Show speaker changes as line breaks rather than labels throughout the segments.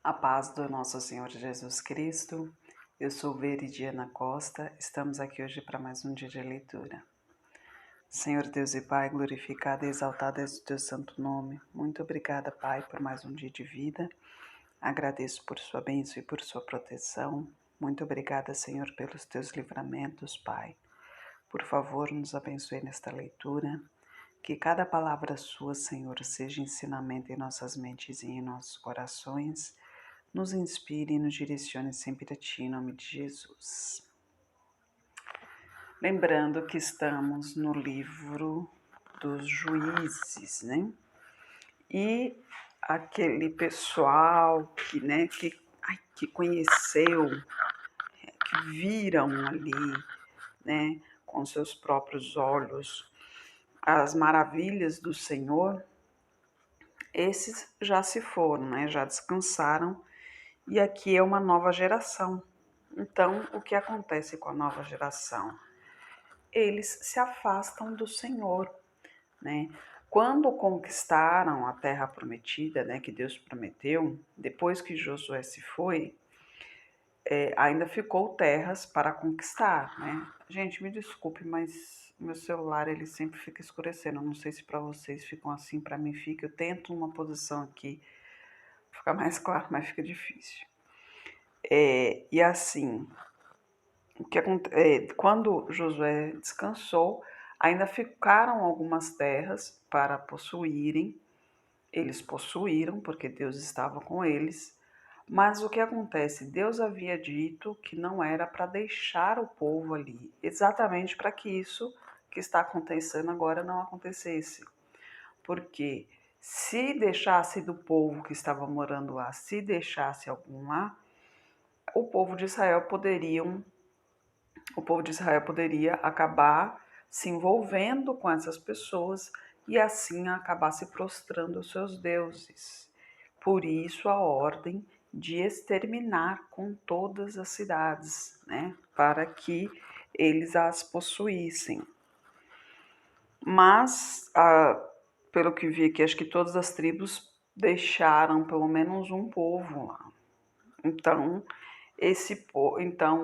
A paz do nosso Senhor Jesus Cristo. Eu sou Veridiana Costa. Estamos aqui hoje para mais um dia de leitura. Senhor Deus e Pai, glorificado e exaltado é o teu santo nome. Muito obrigada, Pai, por mais um dia de vida. Agradeço por sua bênção e por sua proteção. Muito obrigada, Senhor, pelos teus livramentos, Pai. Por favor, nos abençoe nesta leitura. Que cada palavra sua, Senhor, seja ensinamento em nossas mentes e em nossos corações. Nos inspire e nos direcione sempre a Ti, em nome de Jesus. Lembrando que estamos no livro dos Juízes, né? E aquele pessoal que conheceu, que viram ali, né, com seus próprios olhos, as maravilhas do Senhor, esses já se foram, né? Já descansaram. E aqui é uma nova geração. Então, o que acontece com a nova geração? Eles se afastam do Senhor, né? Quando conquistaram a terra prometida, né, que Deus prometeu, depois que Josué se foi, ainda ficou terras para conquistar, né? Gente, me desculpe, mas meu celular ele sempre fica escurecendo. Eu não sei se para vocês ficam assim, para mim fica. Eu tento uma posição aqui, ficar mais claro, mas fica difícil. E assim, quando Josué descansou, ainda ficaram algumas terras para possuírem. Eles possuíram, porque Deus estava com eles. Mas o que acontece? Deus havia dito que não era para deixar o povo ali, exatamente para que isso que está acontecendo agora não acontecesse. Porque se deixasse do povo que estava morando lá, se deixasse algum lá, o povo de Israel poderia acabar se envolvendo com essas pessoas e assim acabar se prostrando aos seus deuses. Por isso a ordem de exterminar com todas as cidades, né, para que eles as possuíssem. Mas, pelo que vi aqui, acho que todas as tribos deixaram pelo menos um povo lá. Então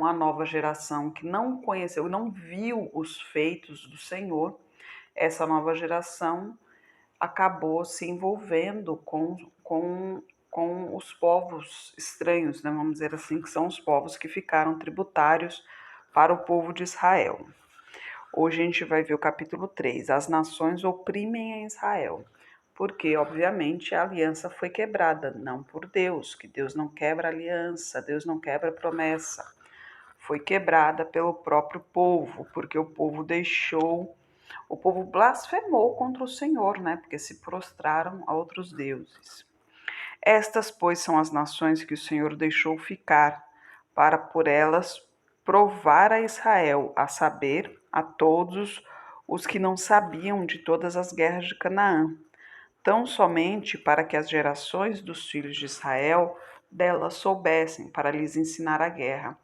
a nova geração que não conheceu, não viu os feitos do Senhor, essa nova geração acabou se envolvendo com os povos estranhos, né? Vamos dizer assim, que são os povos que ficaram tributários para o povo de Israel. Hoje a gente vai ver o capítulo 3. As nações oprimem a Israel. Porque, obviamente, a aliança foi quebrada, não por Deus, que Deus não quebra aliança, Deus não quebra promessa. Foi quebrada pelo próprio povo, porque o povo blasfemou contra o Senhor, né? Porque se prostraram a outros deuses. Estas, pois, são as nações que o Senhor deixou ficar, para por elas provar a Israel, a saber, a todos os que não sabiam de todas as guerras de Canaã, tão somente para que as gerações dos filhos de Israel delas soubessem, para lhes ensinar a guerra.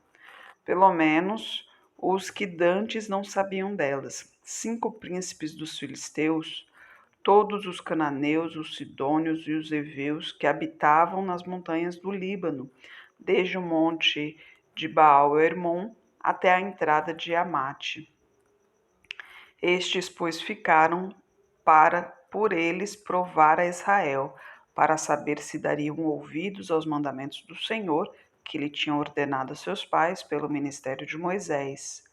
Pelo menos os que dantes não sabiam delas. 5 príncipes dos filisteus, todos os cananeus, os sidônios e os heveus que habitavam nas montanhas do Líbano, desde o monte de Baal-Hermon até a entrada de Amate. Estes, pois, ficaram para por eles provar a Israel, para saber se dariam ouvidos aos mandamentos do Senhor, que lhe tinham ordenado a seus pais pelo ministério de Moisés.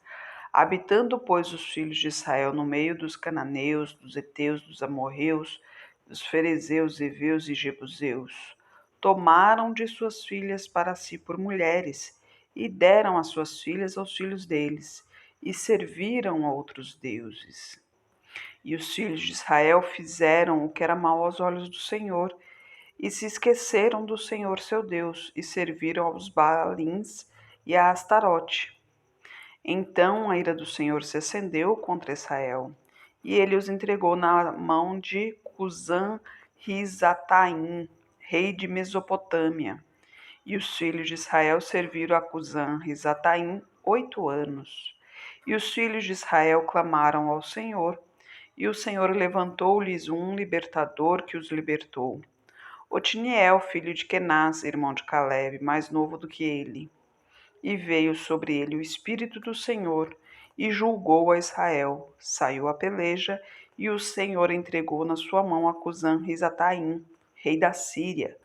Habitando, pois, os filhos de Israel no meio dos cananeus, dos heteus, dos amorreus, dos ferezeus, heveus e jebuseus, tomaram de suas filhas para si por mulheres, e deram as suas filhas aos filhos deles, e serviram a outros deuses. E os filhos de Israel fizeram o que era mal aos olhos do Senhor, e se esqueceram do Senhor seu Deus, e serviram aos Baalins e a Astarote. Então a ira do Senhor se acendeu contra Israel, e ele os entregou na mão de Cusã-Risataim, rei de Mesopotâmia. E os filhos de Israel serviram a Cusã-Risataim 8 anos. E os filhos de Israel clamaram ao Senhor, e o Senhor levantou-lhes um libertador que os libertou. Otiniel, filho de Kenaz, irmão de Calebe, mais novo do que ele. E veio sobre ele o Espírito do Senhor, e julgou a Israel. Saiu a peleja, e o Senhor entregou na sua mão a Cusã-Risataim, rei da Síria,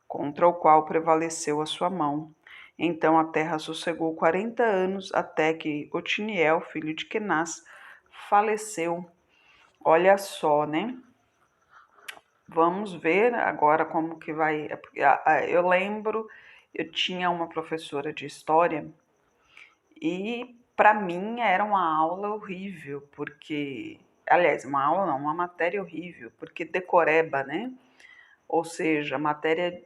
contra o qual prevaleceu a sua mão. Então a terra sossegou 40 anos, até que Otiniel, filho de Kenaz, faleceu. Olha só, né? Vamos ver agora como que vai. Eu lembro, eu tinha uma professora de história e para mim era uma aula horrível, porque, aliás, uma aula não, uma matéria horrível, porque decoreba, né? Ou seja, a matéria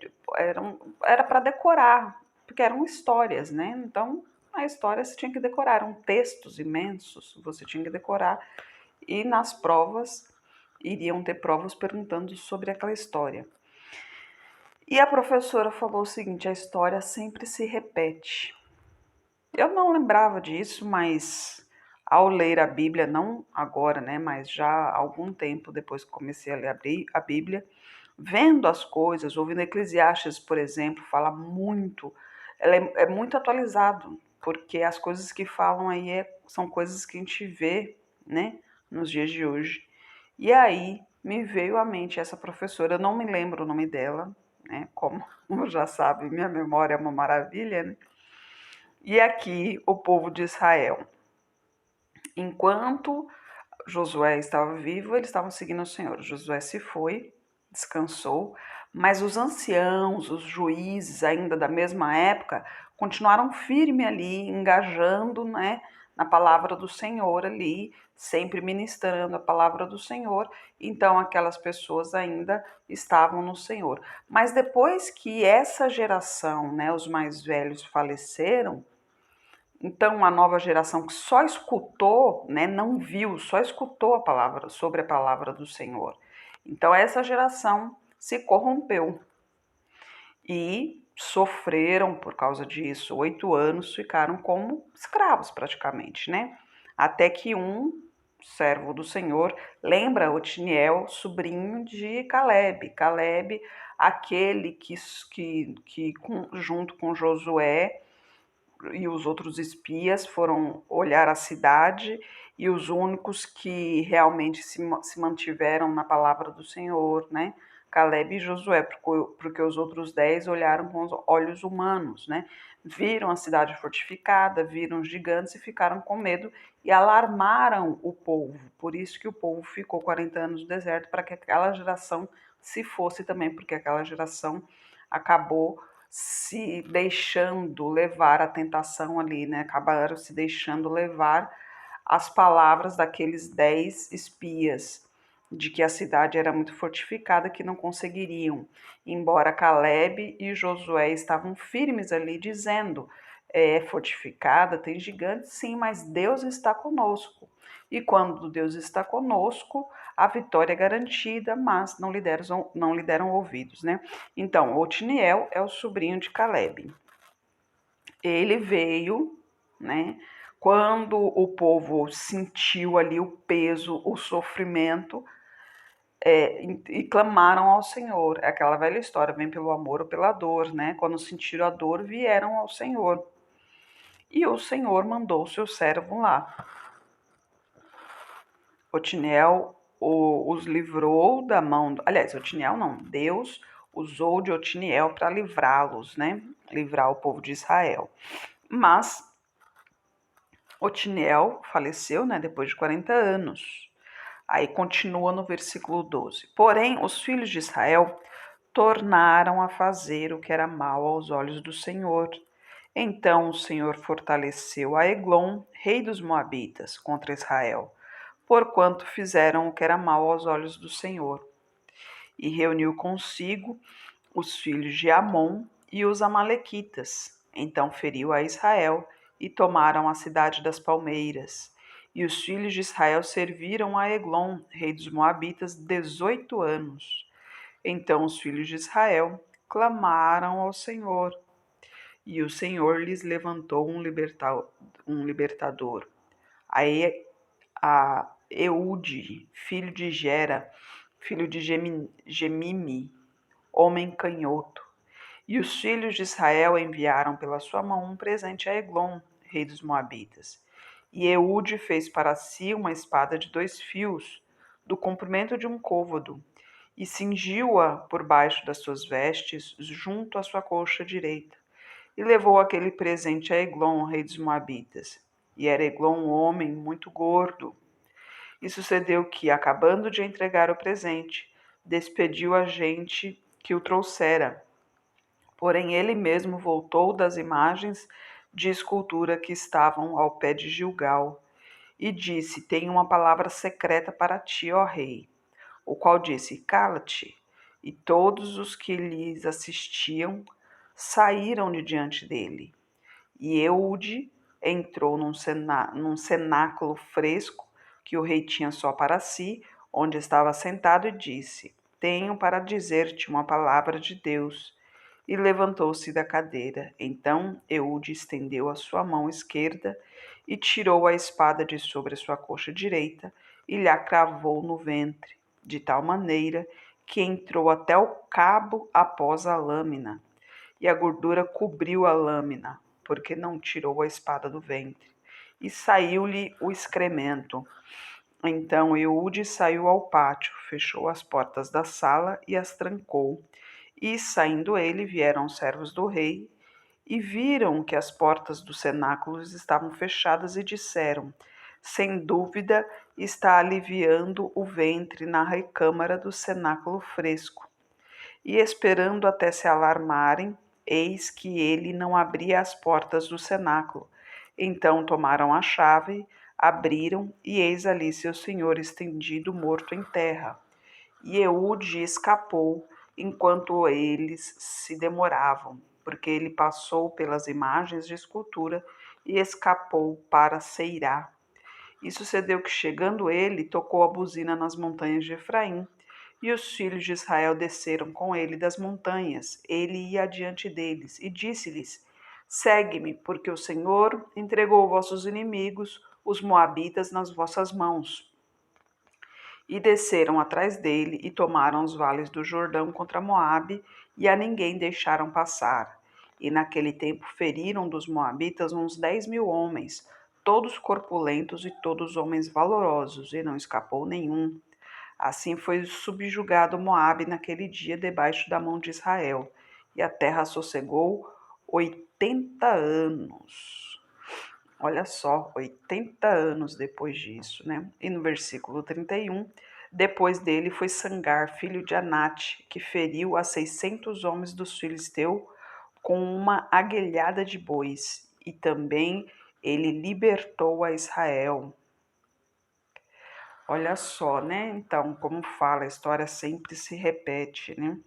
era para decorar, porque eram histórias, né? Então, a história você tinha que decorar, eram textos imensos, você tinha que decorar. E nas provas, iriam ter provas perguntando sobre aquela história. E a professora falou o seguinte: a história sempre se repete. Eu não lembrava disso, mas ao ler a Bíblia, não agora, né, mas já há algum tempo depois que comecei a ler a Bíblia, vendo as coisas, ouvindo Eclesiastes, por exemplo, fala muito, ela é muito atualizado, porque as coisas que falam aí são coisas que a gente vê, né, nos dias de hoje. E aí me veio à mente essa professora, eu não me lembro o nome dela, né, como já sabe, minha memória é uma maravilha, né? E aqui o povo de Israel, enquanto Josué estava vivo, eles estavam seguindo o Senhor. Josué se foi, descansou, mas os anciãos, os juízes ainda da mesma época, continuaram firme ali, engajando, né, na palavra do Senhor ali, sempre ministrando a palavra do Senhor. Então aquelas pessoas ainda estavam no Senhor. Mas depois que essa geração, né, os mais velhos faleceram, então, a nova geração que só escutou, né, não viu, só escutou a palavra, sobre a palavra do Senhor. Então, essa geração se corrompeu e sofreram por causa disso. 8 anos ficaram como escravos, praticamente, né? Até que um servo do Senhor, lembra Otiniel, sobrinho de Calebe. Calebe, aquele que junto com Josué e os outros espias foram olhar a cidade, e os únicos que realmente se mantiveram na palavra do Senhor, né? Calebe e Josué, porque os outros 10 olharam com os olhos humanos, né? Viram a cidade fortificada, viram os gigantes e ficaram com medo e alarmaram o povo. Por isso que o povo ficou 40 anos no deserto, para que aquela geração se fosse também, porque aquela geração acabou se deixando levar à tentação ali, né? Acabaram se deixando levar as palavras daqueles 10 espias, de que a cidade era muito fortificada, que não conseguiriam. Embora Calebe e Josué estavam firmes ali, dizendo: é fortificada, tem gigantes, sim, mas Deus está conosco. E quando Deus está conosco, a vitória é garantida, mas não lhe deram ouvidos, né? Então, Otiniel é o sobrinho de Calebe. Ele veio, né? Quando o povo sentiu ali o peso, o sofrimento, e clamaram ao Senhor. É aquela velha história, vem pelo amor ou pela dor, né? Quando sentiram a dor, vieram ao Senhor. E o Senhor mandou o seu servo lá. Otiniel os livrou da mão. Aliás, Otiniel não, Deus usou de Otiniel para livrá-los, né? Livrar o povo de Israel. Mas Otiniel faleceu, né, depois de 40 anos. Aí continua no versículo 12. Porém, os filhos de Israel tornaram a fazer o que era mal aos olhos do Senhor. Então o Senhor fortaleceu a Eglon, rei dos Moabitas, contra Israel, porquanto fizeram o que era mal aos olhos do Senhor. E reuniu consigo os filhos de Amon e os Amalequitas. Então feriu a Israel e tomaram a cidade das palmeiras. E os filhos de Israel serviram a Eglon, rei dos Moabitas, 18 anos. Então os filhos de Israel clamaram ao Senhor, e o Senhor lhes levantou um libertador, a Eude, filho de Gera, filho de Gemimi, homem canhoto. E os filhos de Israel enviaram pela sua mão um presente a Eglon, rei dos Moabitas. E Eude fez para si uma espada de 2 fios, do comprimento de um côvado, e cingiu-a por baixo das suas vestes, junto à sua coxa direita. E levou aquele presente a Eglon, rei dos Moabitas. E era Eglon um homem muito gordo. E sucedeu que, acabando de entregar o presente, despediu a gente que o trouxera. Porém, ele mesmo voltou das imagens de escultura que estavam ao pé de Gilgal, e disse: Tenho uma palavra secreta para ti, ó rei. O qual disse: Cala-te. E todos os que lhes assistiam saíram de diante dele. E Eude entrou num cenáculo fresco que o rei tinha só para si, onde estava sentado, e disse: Tenho para dizer-te uma palavra de Deus. E levantou-se da cadeira. Então Eude estendeu a sua mão esquerda e tirou a espada de sobre a sua coxa direita e lhe a cravou no ventre, de tal maneira que entrou até o cabo após a lâmina, e a gordura cobriu a lâmina, porque não tirou a espada do ventre, e saiu-lhe o excremento. Então Eude saiu ao pátio, fechou as portas da sala e as trancou. E, saindo ele, vieram os servos do rei e viram que as portas dos cenáculos estavam fechadas e disseram: Sem dúvida está aliviando o ventre na recâmara do cenáculo fresco. E esperando até se alarmarem, eis que ele não abria as portas do cenáculo. Então tomaram a chave, abriram, e eis ali seu senhor estendido, morto em terra. E Eude escapou enquanto eles se demoravam, porque ele passou pelas imagens de escultura e escapou para Seirá. E sucedeu que, chegando ele, tocou a buzina nas montanhas de Efraim, e os filhos de Israel desceram com ele das montanhas. Ele ia adiante deles, e disse-lhes: Segue-me, porque o Senhor entregou vossos inimigos, os moabitas, nas vossas mãos. E desceram atrás dele e tomaram os vales do Jordão contra Moabe, e a ninguém deixaram passar. E naquele tempo feriram dos moabitas uns 10.000 homens, todos corpulentos e todos homens valorosos, e não escapou nenhum. Assim foi subjugado Moabe naquele dia debaixo da mão de Israel, e a terra sossegou 80 anos. Olha só, 80 anos depois disso, né? E no versículo 31, depois dele foi Sangar, filho de Anate, que feriu a 600 homens dos filisteus com uma aguelhada de bois, e também ele libertou a Israel. Olha só, né? Então, como fala, a história sempre se repete, né?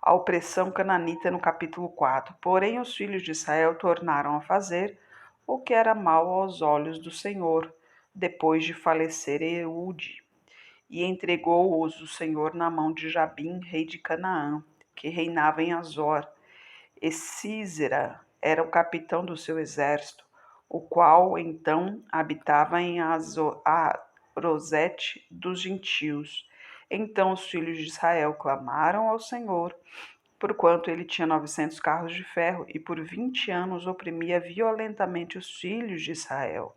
A opressão cananita no capítulo 4. Porém, os filhos de Israel tornaram a fazer o que era mal aos olhos do Senhor, depois de falecer Eude, e entregou-os o Senhor na mão de Jabim, rei de Canaã, que reinava em Azor. E Císera era o capitão do seu exército, o qual então habitava em Arosete dos gentios. Então os filhos de Israel clamaram ao Senhor, porquanto ele tinha 900 carros de ferro, e por 20 anos oprimia violentamente os filhos de Israel.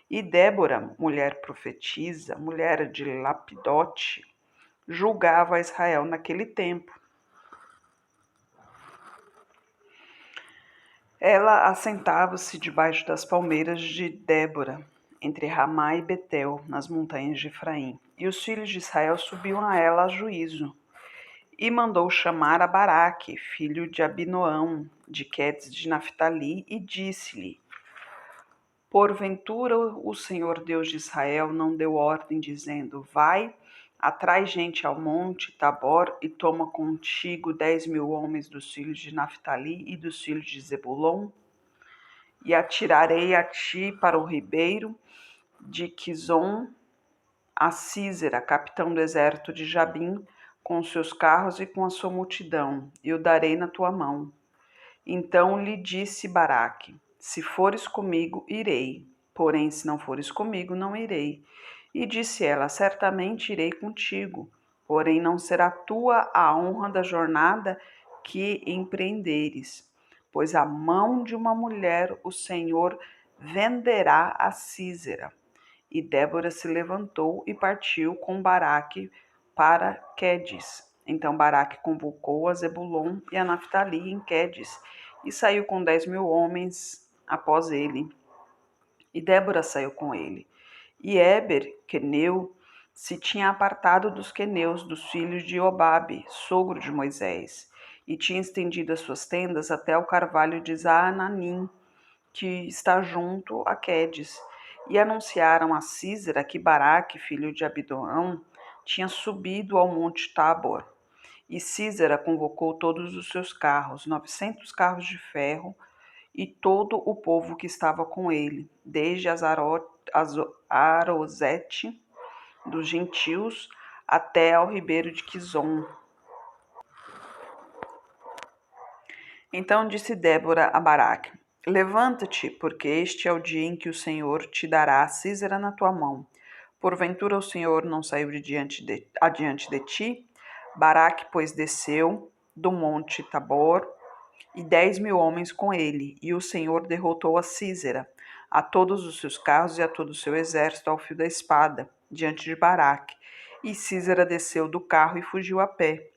E Débora, mulher profetisa, mulher de Lapidote, julgava Israel naquele tempo. Ela assentava-se debaixo das palmeiras de Débora, entre Ramá e Betel, nas montanhas de Efraim. E os filhos de Israel subiam a ela a juízo. E mandou chamar a Baraque, filho de Abinoão, de Quedes de Naphtali, e disse-lhe: Porventura o Senhor Deus de Israel não deu ordem, dizendo: Vai, atrai gente ao monte Tabor, e toma contigo 10.000 homens dos filhos de Naphtali e dos filhos de Zebulon? E atirarei a ti para o ribeiro de Quizon a Císera, capitão do exército de Jabim, com os seus carros e com a sua multidão, e o darei na tua mão. Então lhe disse Baraque: Se fores comigo, irei, porém se não fores comigo, não irei. E disse ela: Certamente irei contigo, porém não será tua a honra da jornada que empreenderes, pois a mão de uma mulher o Senhor venderá a Sísera. E Débora se levantou e partiu com Baraque para Quedes. Então Baraque convocou a Zebulon e a Naftali em Quedes, e saiu com 10.000 homens após ele. E Débora saiu com ele. E Éber, queneu, se tinha apartado dos queneus, dos filhos de Obabe, sogro de Moisés, e tinha estendido as suas tendas até o carvalho de Zaananim, que está junto a Quedes. E anunciaram a Sísera que Baraque, filho de Abinoão, tinha subido ao monte Tabor. E Sísera convocou todos os seus carros, 900 carros de ferro, e todo o povo que estava com ele, desde Arosete dos gentios até ao ribeiro de Quizon. Então disse Débora a Baraque: Levanta-te, porque este é o dia em que o Senhor te dará a Sísera na tua mão. Porventura o Senhor não saiu adiante de ti? Baraque, pois, desceu do monte Tabor, e 10.000 homens com ele, e o Senhor derrotou a Sísera, a todos os seus carros e a todo o seu exército ao fio da espada, diante de Baraque. E Sísera desceu do carro e fugiu a pé.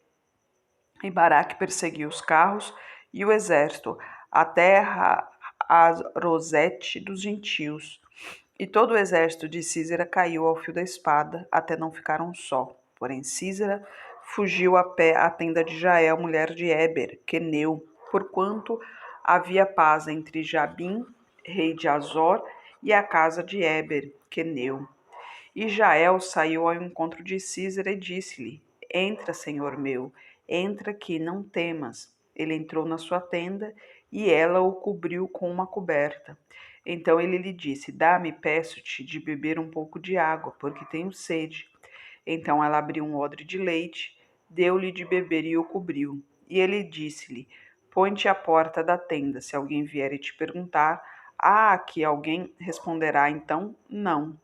E Baraque perseguiu os carros e o exército, até a Rosete dos gentios. E todo o exército de Sísera caiu ao fio da espada, até não ficar um só. Porém Sísera fugiu a pé à tenda de Jael, mulher de Éber, queneu, porquanto havia paz entre Jabim, rei de Azor, e a casa de Éber, queneu. E Jael saiu ao encontro de Sísera e disse-lhe: Entra, senhor meu, entra aqui, não temas. Ele entrou na sua tenda e ela o cobriu com uma coberta. Então ele lhe disse: Dá-me, peço-te, de beber um pouco de água, porque tenho sede. Então ela abriu um odre de leite, deu-lhe de beber e o cobriu. E ele disse-lhe: Põe-te à porta da tenda. Se alguém vier e te perguntar: Há aqui alguém? Responderá então: Não.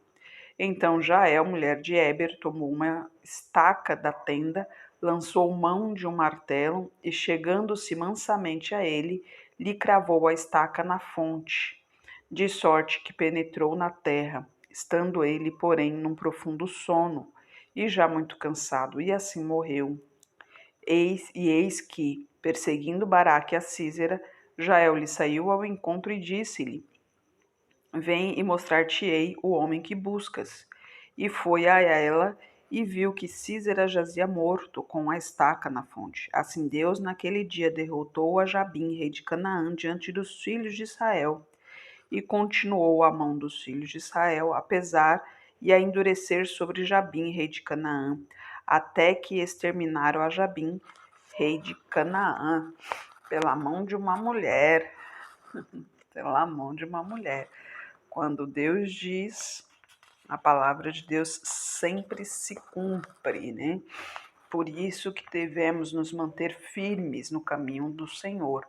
Então Jael, mulher de Éber, tomou uma estaca da tenda, lançou mão de um martelo e, chegando-se mansamente a ele, lhe cravou a estaca na fonte, de sorte que penetrou na terra, estando ele, porém, num profundo sono, e já muito cansado, e assim morreu. Eis que, perseguindo Baraque a Sísera, Jael lhe saiu ao encontro e disse-lhe: Vem e mostrar-te-ei o homem que buscas. E foi a ela e viu que Sísera jazia morto, com a estaca na fonte. Assim Deus naquele dia derrotou a Jabim, rei de Canaã, diante dos filhos de Israel. E continuou a mão dos filhos de Israel, apesar e a endurecer sobre Jabim, rei de Canaã, até que exterminaram a Jabim, rei de Canaã, pela mão de uma mulher. Pela mão de uma mulher. Quando Deus diz, a palavra de Deus sempre se cumpre, né? Por isso que devemos nos manter firmes no caminho do Senhor,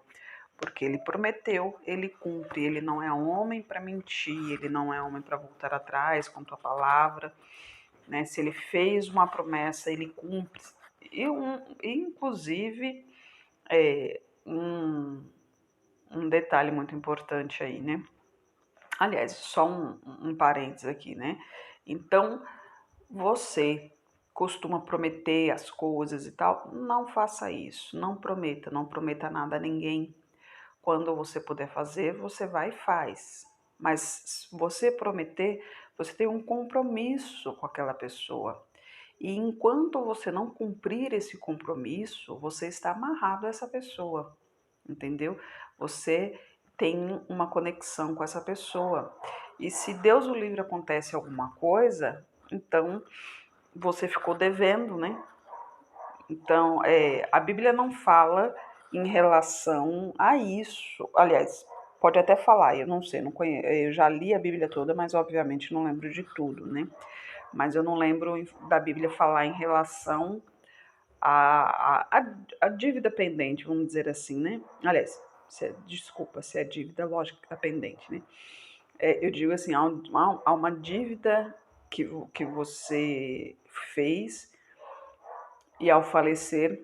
porque Ele prometeu, Ele cumpre. Ele não é homem para mentir, Ele não é homem para voltar atrás com tua palavra, né? Se Ele fez uma promessa, Ele cumpre. Inclusive, um detalhe muito importante aí, né? Aliás, só um parênteses aqui, né? Então, você costuma prometer as coisas e tal, não faça isso, não prometa nada a ninguém. Quando você puder fazer, você vai e faz. Mas se você prometer, você tem um compromisso com aquela pessoa. E enquanto você não cumprir esse compromisso, você está amarrado a essa pessoa, entendeu? Você tem uma conexão com essa pessoa. E se Deus o livre acontece alguma coisa, então você ficou devendo, né? Então, a Bíblia não fala em relação a isso. Aliás, pode até falar, eu não sei, não conheço, eu já li a Bíblia toda, mas obviamente não lembro de tudo, né? Mas eu não lembro da Bíblia falar em relação a dívida pendente, vamos dizer assim, né? Aliás, desculpa, se é dívida, lógico que está pendente, né? Eu digo assim, há uma dívida que você fez e ao falecer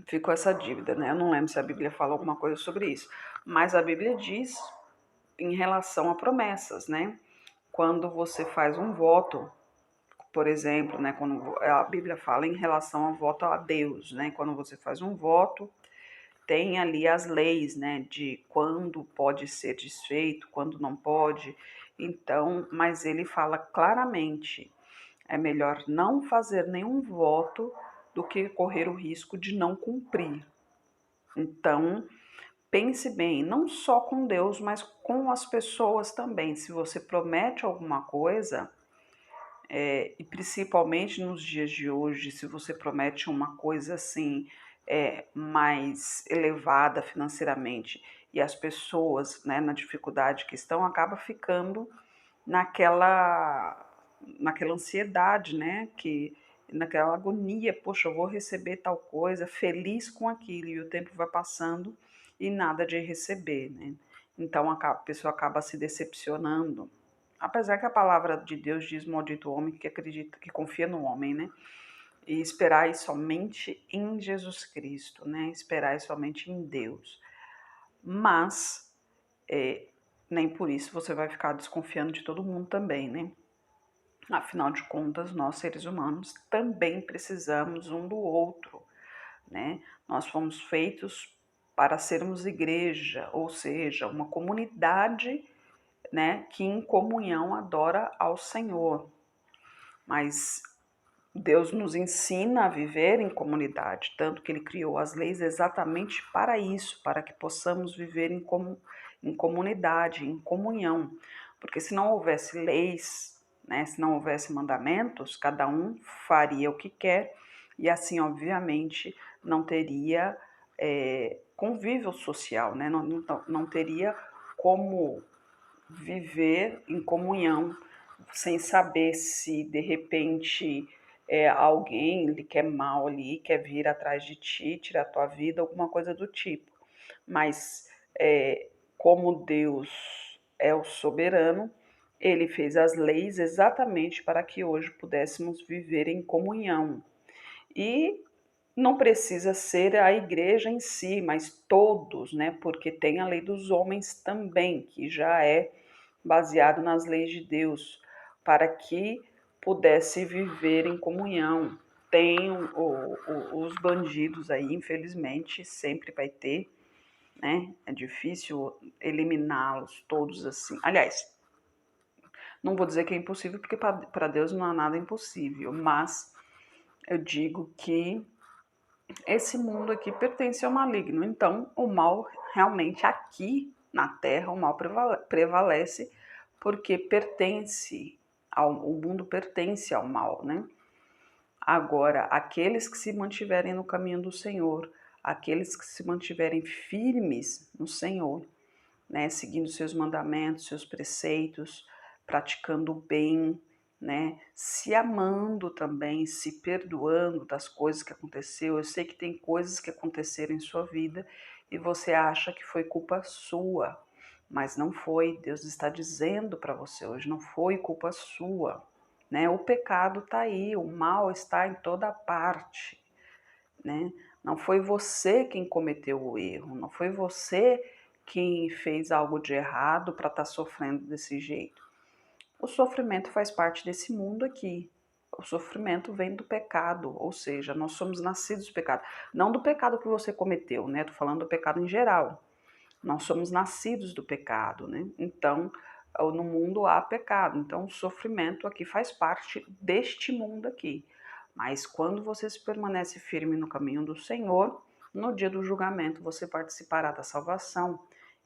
ficou essa dívida, né? Eu não lembro se a Bíblia fala alguma coisa sobre isso, mas a Bíblia diz em relação a promessas, né? Quando você faz um voto, por exemplo, né, quando a Bíblia fala em relação ao voto a Deus, né? Quando você faz um voto, tem ali as leis, né, de quando pode ser desfeito, quando não pode. Então, mas ele fala claramente, é melhor não fazer nenhum voto do que correr o risco de não cumprir. Então, pense bem, não só com Deus, mas com as pessoas também. Se você promete alguma coisa, e principalmente nos dias de hoje, se você promete uma coisa assim, mais elevada financeiramente, e as pessoas, né, na dificuldade que estão, acaba ficando naquela, naquela ansiedade, né, que naquela agonia, poxa, eu vou receber tal coisa, feliz com aquilo, e o tempo vai passando e nada de receber, né? Então a pessoa acaba se decepcionando. Apesar que a palavra de Deus diz maldito o homem que acredita, que confia no homem, né? E esperar somente em Jesus Cristo, né? Esperar somente em Deus. Mas nem por isso você vai ficar desconfiando de todo mundo também, né? Afinal de contas, nós seres humanos também precisamos um do outro, né? Nós fomos feitos para sermos igreja, ou seja, uma comunidade, né, que em comunhão adora ao Senhor. Mas Deus nos ensina a viver em comunidade, tanto que Ele criou as leis exatamente para isso, para que possamos viver em comunidade, em comunhão. Porque se não houvesse leis, né, se não houvesse mandamentos, cada um faria o que quer e assim, obviamente, não teria convívio social, né? Não teria como viver em comunhão, sem saber se de repente alguém lhe quer mal ali, quer vir atrás de ti, tirar a tua vida, alguma coisa do tipo. Mas como Deus é o soberano, ele fez as leis exatamente para que hoje pudéssemos viver em comunhão. E não precisa ser a igreja em si, mas todos, né? Porque tem a lei dos homens também, que já é baseado nas leis de Deus, para que pudesse viver em comunhão. Tem os bandidos aí, infelizmente, sempre vai ter, né? É difícil eliminá-los todos assim. Aliás, não vou dizer que é impossível, porque para Deus não há nada impossível, mas eu digo que esse mundo aqui pertence ao maligno. Então, o mal realmente aqui na Terra, o mal prevalece porque o mundo pertence ao mal, né? Agora, aqueles que se mantiverem no caminho do Senhor, aqueles que se mantiverem firmes no Senhor, né, seguindo seus mandamentos, seus preceitos, praticando o bem, né, se amando também, se perdoando das coisas que aconteceu. Eu sei que tem coisas que aconteceram em sua vida e você acha que foi culpa sua, mas não foi. Deus está dizendo para você hoje, não foi culpa sua, né? O pecado está aí, o mal está em toda parte, né? Não foi você quem cometeu o erro, não foi você quem fez algo de errado para estar sofrendo desse jeito. O sofrimento faz parte desse mundo aqui. O sofrimento vem do pecado, ou seja, nós somos nascidos do pecado. Não do pecado que você cometeu, né? Tô falando do pecado em geral. Nós somos nascidos do pecado, né? Então, no mundo há pecado. Então, o sofrimento aqui faz parte deste mundo aqui. Mas quando você se permanece firme no caminho do Senhor, no dia do julgamento você participará da salvação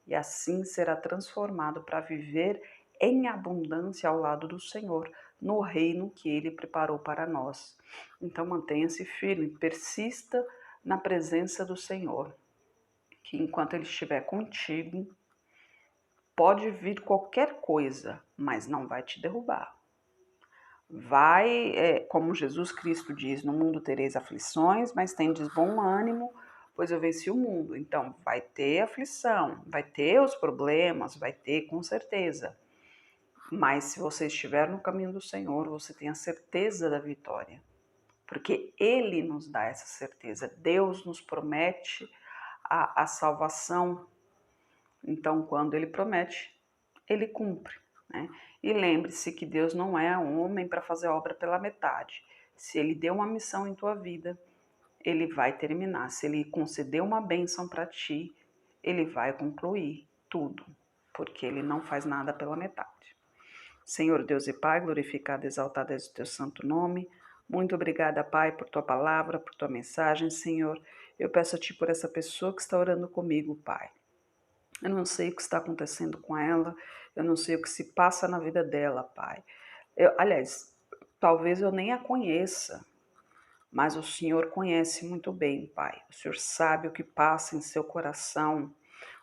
e assim será transformado para viver em abundância ao lado do Senhor, no reino que ele preparou para nós. Então mantenha-se firme, persista na presença do Senhor, que enquanto ele estiver contigo, pode vir qualquer coisa, mas não vai te derrubar. Como Jesus Cristo diz, no mundo tereis aflições, mas tendes bom ânimo, pois eu venci o mundo. Então, vai ter aflição, vai ter os problemas, vai ter com certeza. Mas se você estiver no caminho do Senhor, você tem a certeza da vitória. porque Ele nos dá essa certeza. Deus nos promete a salvação, então quando Ele promete, Ele cumpre, né? E lembre-se que Deus não é um homem para fazer obra pela metade. Se Ele deu uma missão em tua vida, Ele vai terminar. Se Ele concedeu uma bênção para ti, Ele vai concluir tudo, porque Ele não faz nada pela metade. Senhor Deus e Pai, glorificado e exaltado és o teu santo nome. Muito obrigada, Pai, por tua palavra, por tua mensagem, Senhor. Eu peço a Ti por essa pessoa que está orando comigo, Pai. Eu não sei o que está acontecendo com ela, eu não sei o que se passa na vida dela, Pai. Aliás, talvez eu nem a conheça, mas o Senhor conhece muito bem, Pai. O Senhor sabe o que passa em seu coração,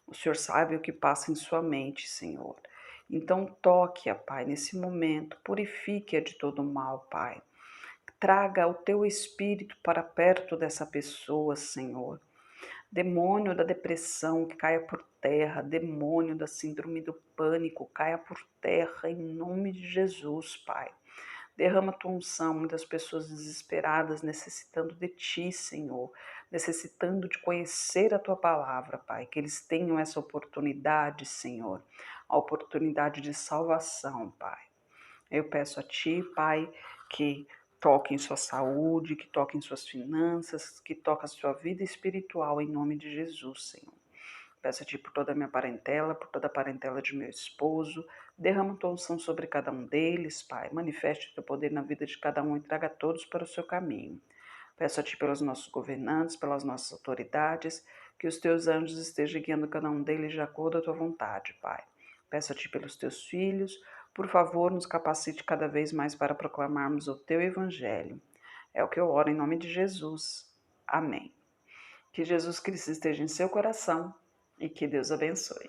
o Senhor sabe o que passa em sua mente, Senhor. Então toque-a, Pai, nesse momento, purifique-a de todo mal, Pai. Traga o teu espírito para perto dessa pessoa, Senhor. Demônio da depressão que caia por terra, demônio da síndrome do pânico caia por terra em nome de Jesus, Pai. Derrama tua unção, muitas pessoas desesperadas, necessitando de ti, Senhor, necessitando de conhecer a tua palavra, Pai, que eles tenham essa oportunidade, Senhor, a oportunidade de salvação, Pai. Eu peço a ti, Pai, que toque em sua saúde, que toque em suas finanças, que toque a sua vida espiritual em nome de Jesus, Senhor. Peço a Ti por toda a minha parentela, por toda a parentela de meu esposo. Derrama tua unção sobre cada um deles, Pai. Manifeste o teu poder na vida de cada um e traga todos para o seu caminho. Peço a Ti pelos nossos governantes, pelas nossas autoridades, que os teus anjos estejam guiando cada um deles de acordo à tua vontade, Pai. Peço a Ti pelos teus filhos, por favor, nos capacite cada vez mais para proclamarmos o teu evangelho. É o que eu oro em nome de Jesus. Amém. Que Jesus Cristo esteja em seu coração e que Deus abençoe.